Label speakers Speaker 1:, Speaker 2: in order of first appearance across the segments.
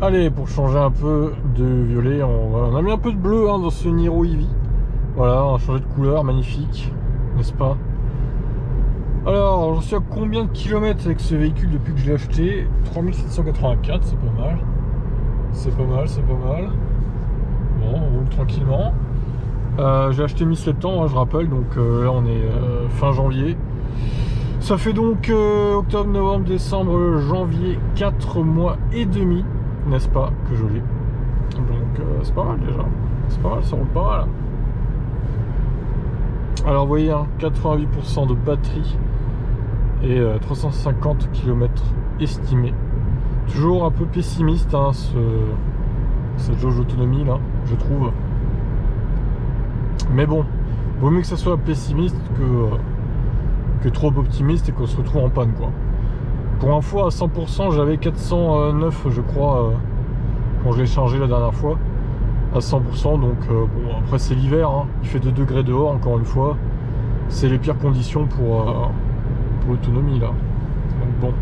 Speaker 1: Allez, pour changer un peu de violet, on a mis un peu de bleu dans ce Niro Eevee. Voilà, on a changé de couleur, magnifique, n'est-ce pas? Alors, j'en suis à combien de kilomètres avec ce véhicule depuis que je l'ai acheté? 3784, c'est pas mal. C'est pas mal, c'est pas mal. Bon, on roule tranquillement. J'ai acheté mi-septembre, je rappelle, donc là on est fin janvier. Ça fait donc octobre, novembre, décembre, janvier, 4 mois et demi, n'est-ce pas, que je l'ai. Donc c'est pas mal déjà. C'est pas mal, ça roule pas mal. Alors vous voyez, hein, 88% de batterie et 350 km estimés. Toujours un peu pessimiste hein, cette jauge d'autonomie là, je trouve. Mais bon, vaut mieux que ça soit pessimiste que trop optimiste et qu'on se retrouve en panne quoi. Pour info, à 100% j'avais 409 je crois quand je l'ai chargé la dernière fois. À 100%, donc bon, après c'est l'hiver, hein, il fait 2 degrés dehors encore une fois. C'est les pires conditions pour l'autonomie là. Donc bon,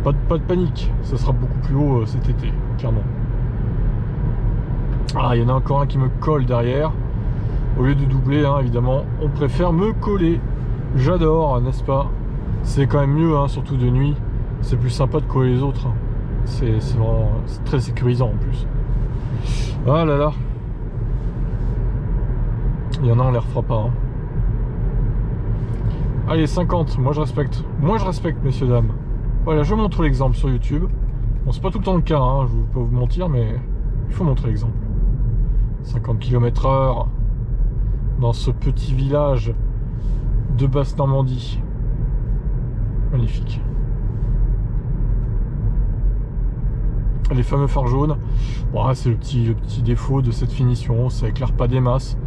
Speaker 1: pas de panique, ça sera beaucoup plus haut cet été, clairement. Ah, il y en a encore un qui me colle derrière. Au lieu de doubler, hein, évidemment, on préfère me coller. J'adore, n'est-ce pas? C'est quand même mieux, hein, surtout de nuit. C'est plus sympa de coller les autres. Hein. C'est vraiment très sécurisant en plus. Ah là là. Il y en a, on les refera pas. Hein. Allez, 50, moi je respecte. Moi je respecte, messieurs, dames. Voilà, je montre l'exemple sur YouTube. Bon, c'est pas tout le temps le cas, hein, je vais pas vous mentir, mais il faut montrer l'exemple. 50 km/h dans ce petit village de Basse-Normandie. Magnifique. Les fameux phares jaunes. Bon, c'est le petit défaut de cette finition, ça éclaire pas des masses,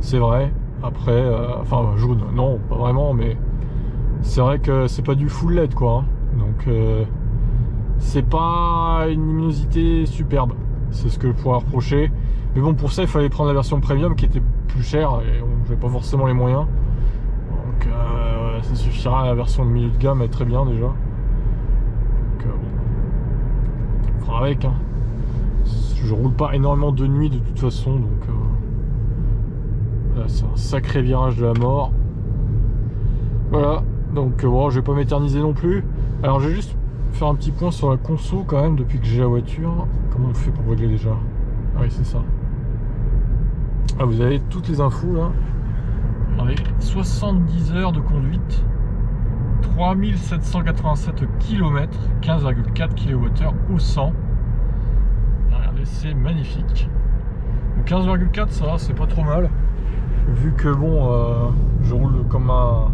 Speaker 1: c'est vrai. Après, enfin jaune, non, pas vraiment, mais c'est vrai que c'est pas du full LED quoi. Hein. Donc c'est pas une luminosité superbe, c'est ce que je pourrais reprocher. Mais bon, pour ça, il fallait prendre la version premium qui était plus chère et on n'avait pas forcément les moyens. Donc ça suffira, la version de milieu de gamme est très bien déjà. Donc bon, on fera avec. Hein. Je roule pas énormément de nuit de toute façon, donc là, c'est un sacré virage de la mort. Voilà, donc bon, je vais pas m'éterniser non plus. Alors je vais juste faire un petit point sur la conso quand même depuis que j'ai la voiture. Comment on fait pour régler déjà? Ah oui, c'est ça. Ah, vous avez toutes les infos là. Regardez, 70 heures de conduite, 3787 km, 15,4 kWh au 100. Regardez, c'est magnifique. 15,4 ça va, c'est pas trop mal. Vu que bon, je roule comme un...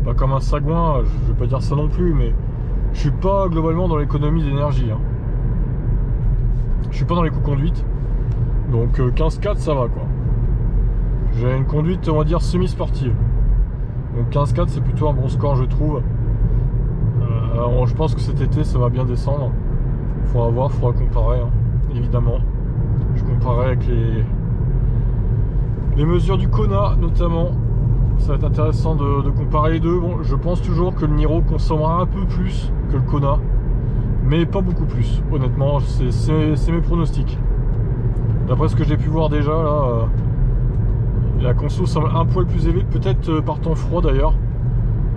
Speaker 1: pas comme un sagouin, je vais pas dire ça non plus, mais je suis pas globalement dans l'économie d'énergie. Hein. Je suis pas dans les co-conduites. Donc 15,4 ça va quoi. J'ai une conduite on va dire semi-sportive. Donc 15,4 c'est plutôt un bon score je trouve. Alors, je pense que cet été ça va bien descendre. Faudra voir, faudra comparer hein, évidemment. Je comparerai avec les mesures du Kona notamment. Ça va être intéressant de comparer les deux. Bon, je pense toujours que le Niro consommera un peu plus que le Kona, mais pas beaucoup plus. Honnêtement, c'est mes pronostics. D'après ce que j'ai pu voir déjà là, la conso semble un poil plus élevée, peut-être par temps froid d'ailleurs.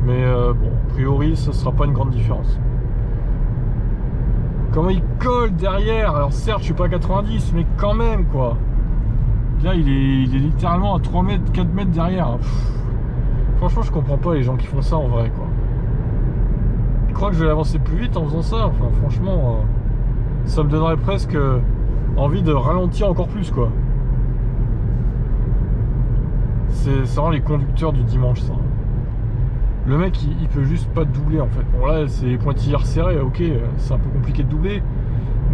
Speaker 1: Mais bon, a priori, ça sera pas une grande différence. Comment il colle derrière? Alors certes, je suis pas à 90, mais quand même quoi. Là, il est littéralement à 3 mètres, 4 mètres derrière. Pff. Franchement, je comprends pas les gens qui font ça en vrai quoi. Je crois que je vais avancer plus vite en faisant ça. Enfin, franchement, ça me donnerait presque envie de ralentir encore plus quoi. C'est vraiment les conducteurs du dimanche ça. Le mec il peut juste pas doubler en fait. Bon là c'est pointillés serré, ok, c'est un peu compliqué de doubler.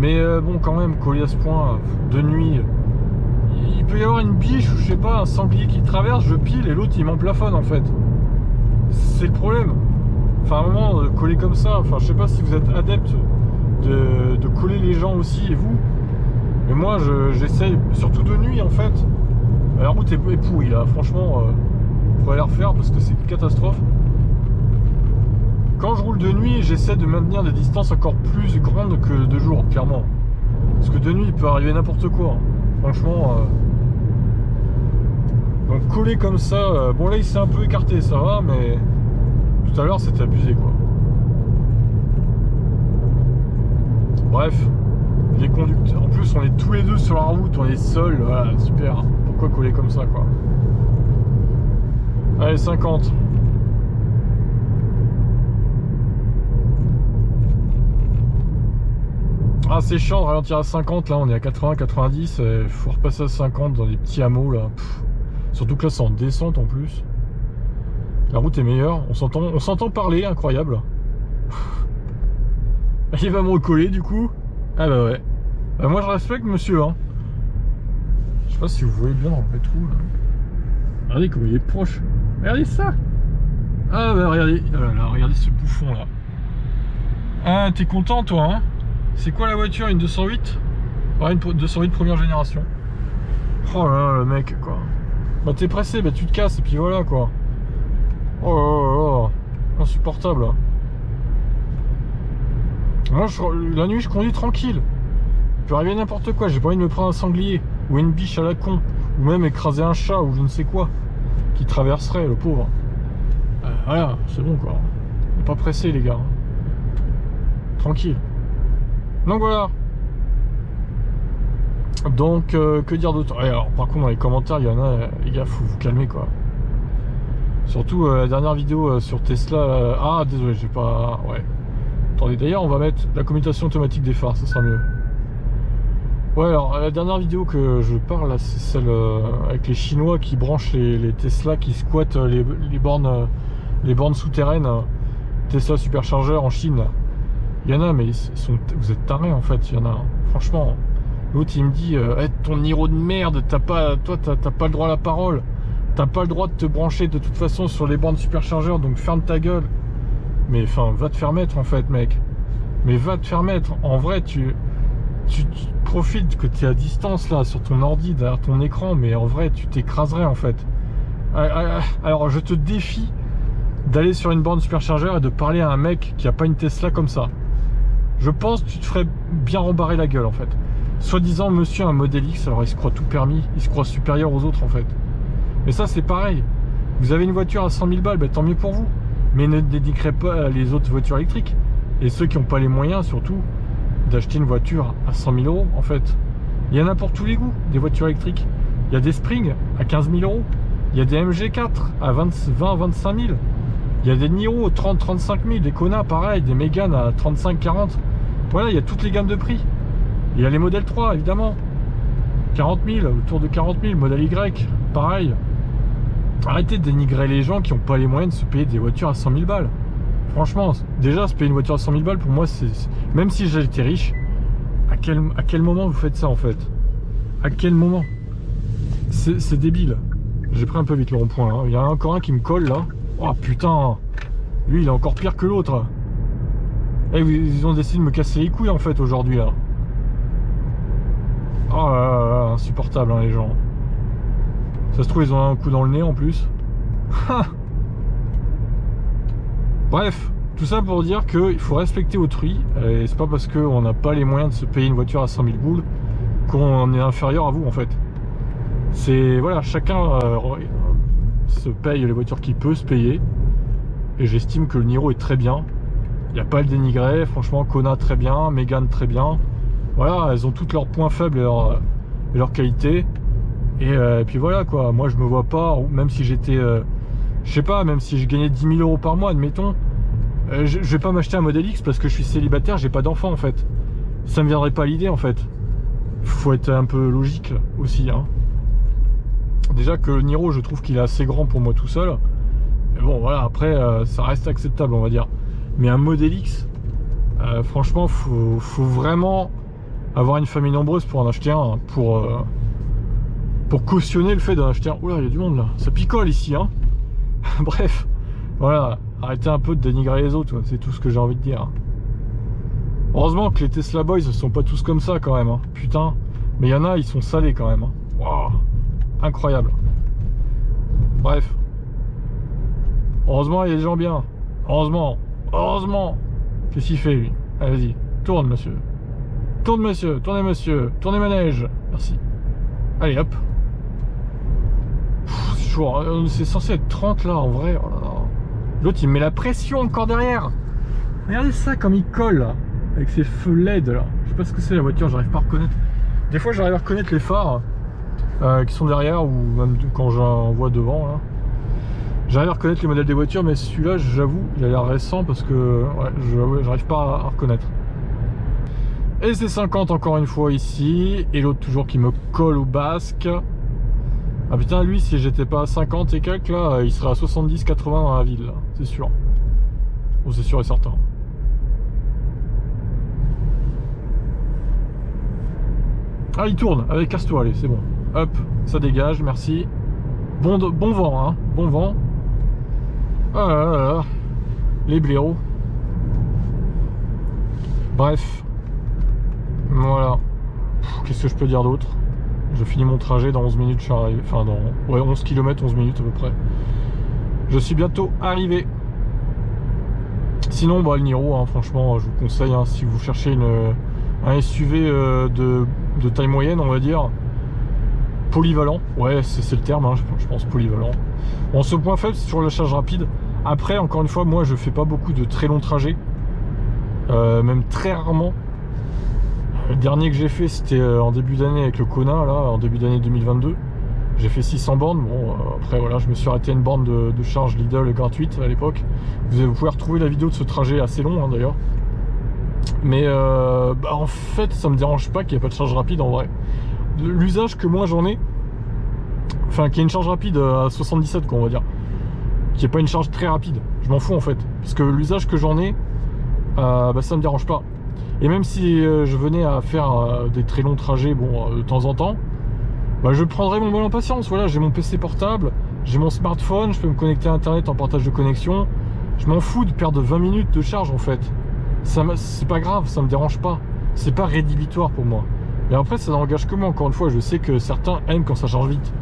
Speaker 1: Mais bon quand même, coller à ce point de nuit, il peut y avoir une biche ou je sais pas, un sanglier qui traverse, je pile et l'autre il m'emplafonne en fait. C'est le problème. Enfin à un moment, coller comme ça, enfin je sais pas si vous êtes adepte de coller les gens aussi et vous. Mais moi j'essaye, surtout de nuit en fait. La route est pourrie là, franchement, faudrait la refaire parce que c'est une catastrophe. quand je roule de nuit, j'essaie de maintenir des distances encore plus grandes que de jour, clairement. Parce que de nuit, il peut arriver n'importe quoi. Hein. Franchement. Donc coller comme ça, bon là il s'est un peu écarté, ça va, mais tout à l'heure c'était abusé quoi. Bref, les conducteurs. En plus, on est tous les deux sur la route, on est seuls, voilà, super. Pourquoi coller comme ça quoi? Allez, 50. Ah, c'est chiant de ralentir à 50, là on est à 80, 90, il faut repasser à 50 dans des petits hameaux là. Pff. Surtout que là c'est en descente en plus. La route est meilleure, on s'entend parler, incroyable. Il va me recoller du coup. Ah bah ouais. Bah moi je respecte monsieur hein. Je sais pas si vous voyez bien dans le trou là. Regardez comme il est proche. Regardez ça. Ah bah regardez. Là, regardez ce bouffon là. Ah t'es content toi hein? C'est quoi la voiture? Une 208? Ouais, une 208 première génération. Oh là là le mec quoi. Bah t'es pressé, bah tu te casses et puis voilà quoi. Oh là là. Insupportable. Moi la nuit je conduis tranquille. Il peut arriver n'importe quoi, j'ai pas envie de me prendre un sanglier. Ou une biche à la con. Ou même écraser un chat ou je ne sais quoi. Qui traverserait le pauvre. Voilà, c'est bon quoi. On est pas pressé les gars. Tranquille. Donc voilà. Donc que dire d'autre? Ouais, alors par contre dans les commentaires il y en a, les gars, faut vous calmer quoi. Surtout la dernière vidéo sur Tesla. Ah désolé, j'ai pas. Ouais. Attendez, d'ailleurs on va mettre la commutation automatique des phares, ça sera mieux. Ouais, alors la dernière vidéo que je parle là, c'est celle avec les Chinois qui branchent les Tesla, qui squattent les bornes souterraines Tesla superchargeur en Chine là. Il y en a, mais vous êtes tarés en fait, il y en a, franchement. L'autre il me dit hey, ton Niro de merde, toi t'as pas le droit à la parole, t'as pas le droit de te brancher de toute façon sur les bornes superchargeurs, donc ferme ta gueule. Mais enfin va te faire mettre en fait mec. Mais va te faire mettre. En vrai tu profites que tu es à distance là sur ton ordi derrière ton écran, mais en vrai tu t'écraserais en fait. Alors je te défie d'aller sur une borne superchargeur et de parler à un mec qui a pas une Tesla comme ça. Je pense que tu te ferais bien rembarrer la gueule en fait. Soi-disant monsieur a un Model X, alors il se croit tout permis, il se croit supérieur aux autres en fait. Mais ça c'est pareil. Vous avez une voiture à 100 000 balles, bah, tant mieux pour vous. Mais ne dénigrez pas les autres voitures électriques. Et ceux qui n'ont pas les moyens surtout d'acheter une voiture à 100 000 euros en fait. Il y en a pour tous les goûts des voitures électriques. Il y a des Spring à 15 000 euros. Il y a des MG4 à 20-25 000. Il y a des Niro 30-35 000. Des Kona pareil, des Mégane à 35-40. Voilà, il y a toutes les gammes de prix. Il y a les modèles 3 évidemment. 40 000, autour de 40 000. Modèle Y, pareil. Arrêtez de dénigrer les gens qui n'ont pas les moyens de se payer des voitures à 100 000 balles. Franchement, déjà se payer une voiture à 100 000 balles pour moi c'est... Même si j'étais riche, à quel moment vous faites ça en fait? À quel moment? C'est débile. J'ai pris un peu vite le rond-point hein. Il y en a encore un qui me colle là. Oh putain. Lui il est encore pire que l'autre. Et ils ont décidé de me casser les couilles en fait aujourd'hui là. Oh là là, insupportable hein, les gens. Ça se trouve ils ont un coup dans le nez en plus. Bref, tout ça pour dire qu'il faut respecter autrui. Et c'est pas parce qu'on n'a pas les moyens de se payer une voiture à 100 000 boules qu'on est inférieur à vous en fait. C'est voilà, chacun se paye les voitures qu'il peut se payer. Et j'estime que le Niro est très bien. Il n'y a pas à le dénigrer. Franchement, Kona très bien, Mégane très bien. Voilà, elles ont toutes leurs points faibles et leurs qualités. Et puis voilà quoi. Moi je me vois pas, même si j'étais, je sais pas, même si je gagnais 10 000 euros par mois, admettons, je vais pas m'acheter un Model X parce que je suis célibataire, j'ai pas d'enfant en fait. Ça me viendrait pas à l'idée en fait. Faut être un peu logique aussi hein. Déjà que le Niro je trouve qu'il est assez grand pour moi tout seul. Mais bon voilà, après ça reste acceptable on va dire. Mais un Model X, franchement faut vraiment avoir une famille nombreuse pour en acheter un, pour cautionner le fait d'en acheter un. Oula, il y a du monde là, ça picole ici hein. Bref, voilà, arrêtez un peu de dénigrer les autres, c'est tout ce que j'ai envie de dire. Heureusement que les Tesla Boys ne sont pas tous comme ça quand même hein. Putain, mais il y en a, ils sont salés quand même hein. Wow. Incroyable. Bref, heureusement il y a des gens bien, heureusement. Heureusement. Qu'est-ce qu'il fait lui? Allez, vas-y, tourne monsieur. Tourne monsieur, tournez manège. Merci. Allez hop. C'est chaud, hein. C'est censé être 30 là en vrai. Oh là là. L'autre il met la pression encore derrière. Regardez ça comme il colle là, avec ses feux LED là. Je sais pas ce que c'est la voiture, j'arrive pas à reconnaître. Des fois j'arrive à reconnaître les phares qui sont derrière ou même quand j'en vois devant là. J'arrive à reconnaître les modèles des voitures, mais celui-là, j'avoue, il a l'air récent parce que ouais, j'arrive pas à reconnaître. Et c'est 50 encore une fois ici, et l'autre toujours qui me colle au basque. Ah putain, lui, si j'étais pas à 50 et quelques là, il serait à 70-80 dans la ville, c'est sûr. Bon, c'est sûr et certain. Ah, il tourne, allez, casse-toi, allez, c'est bon. Hop, ça dégage, merci. Bon vent, hein, bon vent. Ah là là là, les blaireaux. Bref, voilà. Qu'est-ce que je peux dire d'autre? Je finis mon trajet dans 11 minutes, je suis arrivé. Enfin, dans 11 km, 11 minutes à peu près. Je suis bientôt arrivé. Sinon, bah, le Niro, hein, franchement, je vous conseille, hein, si vous cherchez un SUV de taille moyenne, on va dire. Polyvalent, ouais, c'est le terme, hein, je pense polyvalent. Bon, ce point faible, c'est sur la charge rapide. Après, encore une fois, moi, je fais pas beaucoup de très longs trajets. Même très rarement. Le dernier que j'ai fait, c'était en début d'année avec le Kona, là, en début d'année 2022. J'ai fait 600 bornes. Bon, après, voilà, je me suis arrêté à une borne de charge Lidl gratuite à l'époque. Vous pouvez retrouver la vidéo de ce trajet assez long, hein, d'ailleurs. Mais bah, en fait, ça me dérange pas qu'il n'y ait pas de charge rapide en vrai. L'usage que moi j'en ai, enfin qui est une charge rapide à 77 quoi, on va dire, qui est pas une charge très rapide, je m'en fous en fait, parce que l'usage que j'en ai, bah, ça me dérange pas. Et même si je venais à faire des très longs trajets, bon, de temps en temps, bah, je prendrais mon mal en patience. Voilà, j'ai mon PC portable, j'ai mon smartphone, je peux me connecter à internet en partage de connexion. Je m'en fous de perdre 20 minutes de charge en fait. C'est pas grave, ça me dérange pas, c'est pas rédhibitoire pour moi. Mais après, ça n'engage que moi, encore une fois. Je sais que certains aiment quand ça charge vite.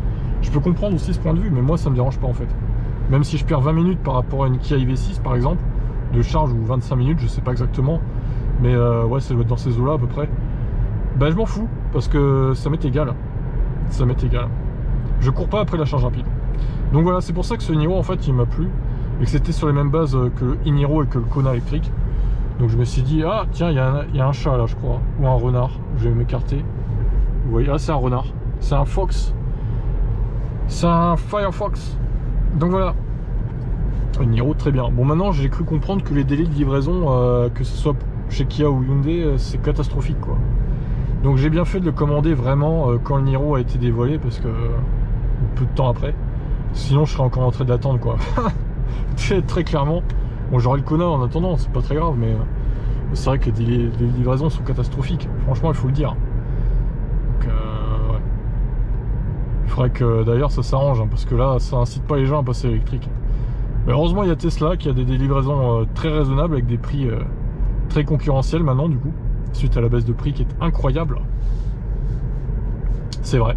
Speaker 1: Je peux comprendre aussi ce point de vue, mais moi, ça me dérange pas en fait. Même si je perds 20 minutes par rapport à une Kia EV6 par exemple, de charge, ou 25 minutes, je sais pas exactement. Mais ouais, ça doit être dans ces eaux-là à peu près. Bah, je m'en fous, parce que ça m'est égal. Ça m'est égal. Je cours pas après la charge rapide. Donc voilà, c'est pour ça que ce Niro, en fait, il m'a plu. Et que c'était sur les mêmes bases que le e-Niro et que le Kona électrique. Donc je me suis dit, ah tiens, il y a un chat là, je crois, ou un renard. Je vais m'écarter. Vous voyez, là c'est un renard. C'est un fox. C'est un Firefox. Donc voilà. Un Niro, très bien. Bon, maintenant j'ai cru comprendre que les délais de livraison, que ce soit chez Kia ou Hyundai, c'est catastrophique quoi. Donc j'ai bien fait de le commander vraiment quand le Niro a été dévoilé, parce que peu de temps après. Sinon je serais encore en train d'attendre quoi. Très clairement. Bon, j'aurai le Kona en attendant, c'est pas très grave, mais c'est vrai que les livraisons sont catastrophiques. Franchement, il faut le dire. Donc, ouais. Il faudrait que d'ailleurs ça s'arrange, hein, parce que là, ça incite pas les gens à passer à l'électrique. Mais heureusement, il y a Tesla qui a des livraisons très raisonnables avec des prix très concurrentiels maintenant, du coup, suite à la baisse de prix qui est incroyable. C'est vrai.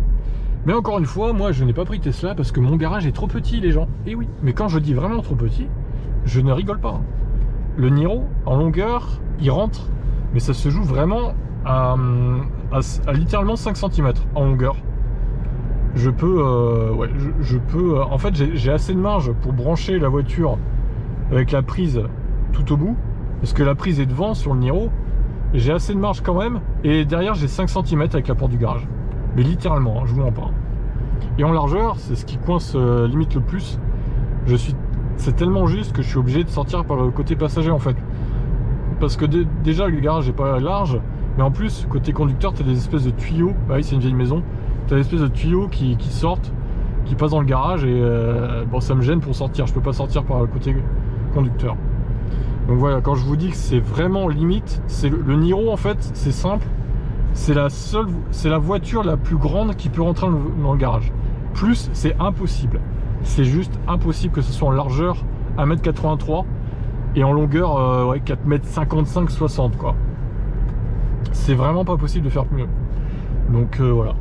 Speaker 1: Mais encore une fois, moi, je n'ai pas pris Tesla parce que mon garage est trop petit, les gens. Et oui. Mais quand je dis vraiment trop petit, je ne rigole pas. Le Niro, en longueur, il rentre, mais ça se joue vraiment à littéralement 5 cm en longueur. Je peux, ouais, je peux. En fait, j'ai assez de marge pour brancher la voiture avec la prise tout au bout, parce que la prise est devant sur le Niro. J'ai assez de marge quand même, et derrière j'ai 5 cm avec la porte du garage. Mais littéralement, hein, je vous mens pas. Et en largeur, c'est ce qui coince limite le plus. C'est tellement juste que je suis obligé de sortir par le côté passager en fait. Parce que déjà le garage n'est pas large, mais en plus côté conducteur tu as des espèces de tuyaux. Bah oui, c'est une vieille maison. Tu as des espèces de tuyaux qui sortent, qui passent dans le garage, et bon, ça me gêne pour sortir. Je peux pas sortir par le côté conducteur. Donc voilà, quand je vous dis que c'est vraiment limite, c'est le Niro en fait, c'est simple. C'est la voiture la plus grande qui peut rentrer dans le garage. Plus, c'est impossible. C'est juste impossible que ce soit en largeur 1m83 et en longueur ouais, 4m55-60 quoi. C'est vraiment pas possible de faire mieux. Donc voilà.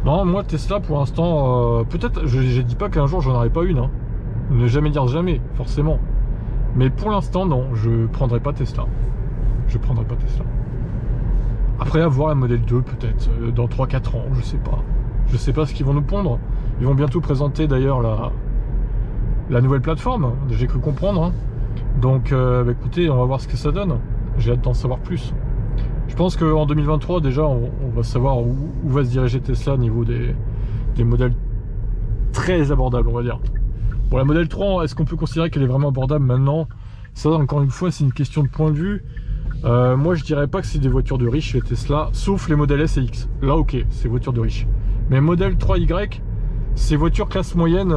Speaker 1: Non, moi Tesla pour l'instant, peut-être, je dis pas qu'un jour j'en aurai pas une, hein. Ne jamais dire jamais, forcément. Mais pour l'instant, non, je prendrai pas Tesla. Je prendrai pas Tesla. Après, avoir la modèle 2 peut-être, dans 3-4 ans, je sais pas. Je sais pas ce qu'ils vont nous pondre. Ils vont bientôt présenter d'ailleurs la nouvelle plateforme, j'ai cru comprendre. Hein. Donc bah, écoutez, on va voir ce que ça donne. J'ai hâte d'en savoir plus. Je pense qu'en 2023 déjà on va savoir où va se diriger Tesla au niveau des modèles très abordables, on va dire. Bon, la modèle 3, est-ce qu'on peut considérer qu'elle est vraiment abordable maintenant? Ça, encore une fois, c'est une question de point de vue. Moi je dirais pas que c'est des voitures de riches chez Tesla, sauf les modèles S et X. Là ok, c'est voitures de riches. Mais modèle 3Y, c'est voiture classe moyenne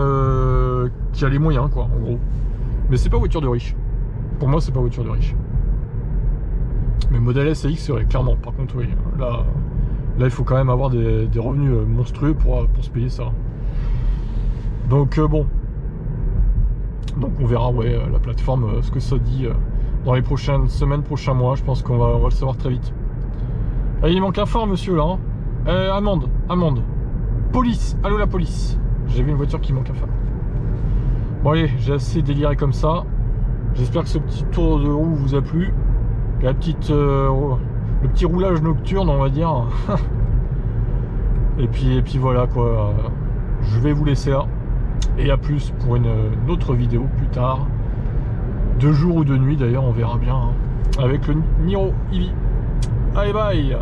Speaker 1: qui a les moyens quoi, en gros. Mais c'est pas voiture de riche. Pour moi c'est pas voiture de riche. Mais modèle S et X, c'est vrai, clairement. Par contre oui, là il faut quand même avoir des revenus monstrueux pour se payer ça. Donc bon. Donc on verra ouais, la plateforme, ce que ça dit dans les prochaines semaines, prochains mois. Je pense qu'on va le savoir très vite. Ah, il manque un phare monsieur là. Hein. Amende. Police, allô la police. J'ai vu une voiture qui manque un phare. Bon allez, j'ai assez déliré comme ça. J'espère que ce petit tour de roue vous a plu. Le petit roulage nocturne on va dire. et puis voilà quoi. Je vais vous laisser là. Et à plus pour une autre vidéo plus tard. De jour ou de nuit d'ailleurs, on verra bien. Hein, avec le Niro EV. Allez bye.